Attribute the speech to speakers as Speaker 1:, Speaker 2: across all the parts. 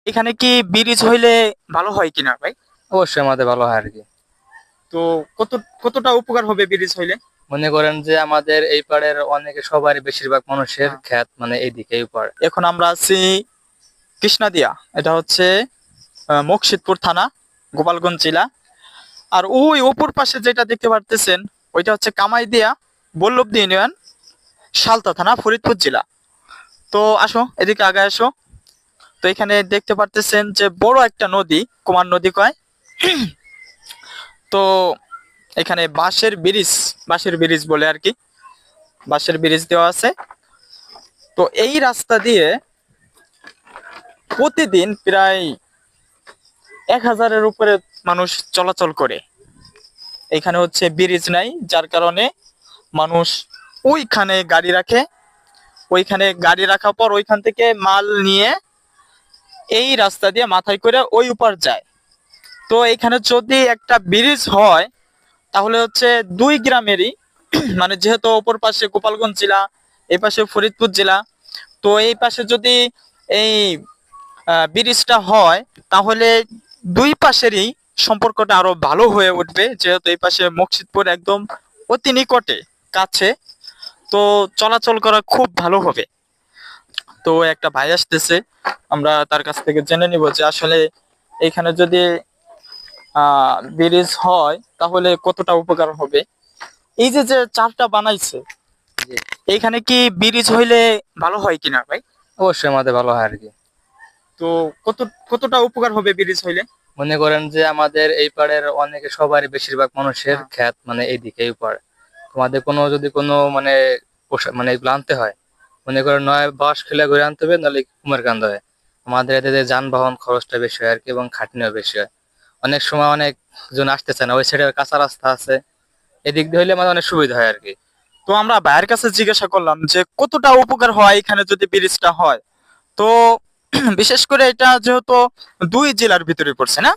Speaker 1: এখানে কি ব্রিজ হইলে ভালো হয় কিনা ভাই?
Speaker 2: অবশ্যই আমাদের ভালো হয় আর কি।
Speaker 1: তো কত কতটা উপকার হবে ব্রিজ হইলে?
Speaker 2: মনে করেন যে আমাদের এই পাড়ের অনেকে সবারই বেশিরভাগ মানুষের
Speaker 1: হ্যাঁ।
Speaker 2: ক্ষেত মানে এইদিকে এই পাড়।
Speaker 1: এখন আমরা আছি কৃষ্ণাদিয়া, এটা হচ্ছে মুকশিদপুর থানা, গোপালগঞ্জ জেলা। আর ওই অপর পাশে যেটা দেখতে পারতেছেন, ওইটা হচ্ছে কামাইদিয়া, বল্লভদী ইউনিয়ন, সালতা থানা, ফরিদপুর জেলা। তো আসো এদিকে আগে আসো। তো এখানে দেখতে পারতেছেন যে বড় একটা নদী, কুমার নদী কয়। তো এখানে বাঁশের ব্রিজ বলে আর কি, বাঁশের ব্রিজ দেওয়া আছে। তো এই রাস্তা দিয়ে প্রতিদিন প্রায় 1000-এর উপরে মানুষ চলাচল করে। এখানে হচ্ছে ব্রিজ নাই, যার কারণে মানুষ ওইখানে গাড়ি রাখে। ওইখানে গাড়ি রাখার পর ওইখান থেকে মাল নিয়ে এই রাস্তা দিয়ে মাথায় করে ওই উপার যায়। তো এখানে যদি একটা ব্রিজ হয়, তাহলে হচ্ছে দুই গ্রামেরই মানে যেহেতু অপর পাশে গোপালগঞ্জ জেলা, এই পাশে ফরিদপুর জেলা, তো এই পাশে যদি এই ব্রিজটা হয়, তাহলে দুই পাশেরই সম্পর্কটা আরো ভালো হয়ে উঠবে, যেহেতু এই পাশে মকসিদপুর একদম অতি নিকটে, কাছে। তো চলাচল করা খুব ভালো হবে। তো একটা ভাই আসতেছে, আমরা তার কাছ থেকে জেনে নিব যে আসলে এখানে যদি ব্রিজ হয় তাহলে কতটা উপকার হবে। এই যে যে চারটা বানাইছে,
Speaker 2: জি।
Speaker 1: এইখানে কি ব্রিজ হইলে ভালো হয় কিনা ভাই?
Speaker 2: অবশ্যই আমাদের ভালো হয় আর কি।
Speaker 1: তো কতটা উপকার হবে ব্রিজ হইলে?
Speaker 2: মনে করেন যে আমাদের এই পাড়ের অনেকে সবারই বেশিরভাগ মানুষের
Speaker 1: হ্যাঁ।
Speaker 2: ক্ষেত মানে এইদিকে এই পাড়। তোমাদের কোনো যদি কোনো মানে মানে এগুলো আনতে হয়, মনে করেন নয় বাঁশ খেলে ঘুরে আনতে হবে, নাহলে কুমারকান্দ হয়। আমাদের এতে যে যানবাহন খরচটা বেশি হয় আর কি, এবং খাটনিও বেশি হয়। অনেক সময় অনেক জন আসতে চায় না, ওই সাইডে কাঁচা রাস্তা আছে, এদিক দিয়ে হইলে আমাদের অনেক সুবিধা হয় আর কি।
Speaker 1: তো আমরা ভাইয়ের কাছে জিজ্ঞাসা করলাম যে কতটা উপকার হয় এখানে যদি ব্রিজটা হয়। তো বিশেষ করে এটা যেহেতু দুই জেলার ভিতরে পড়ছে না,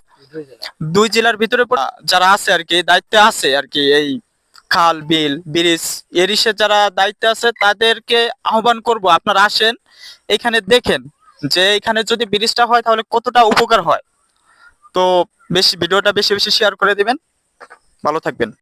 Speaker 1: দুই জেলার ভিতরে যারা আছে আর কি, দায়িত্বে আছে আর কি, এই খাল বিল ব্রিজ এরিসে যারা দায়িত্বে আছে, তাদেরকে আহ্বান করব আপনারা আসেন, এখানে দেখেন যে এখানে যদি ব্রিজটা হয় তাহলে কতটা উপকার হয়। তো ভিডিওটা বেশি বেশি শেয়ার করে দিবেন। ভালো থাকবেন।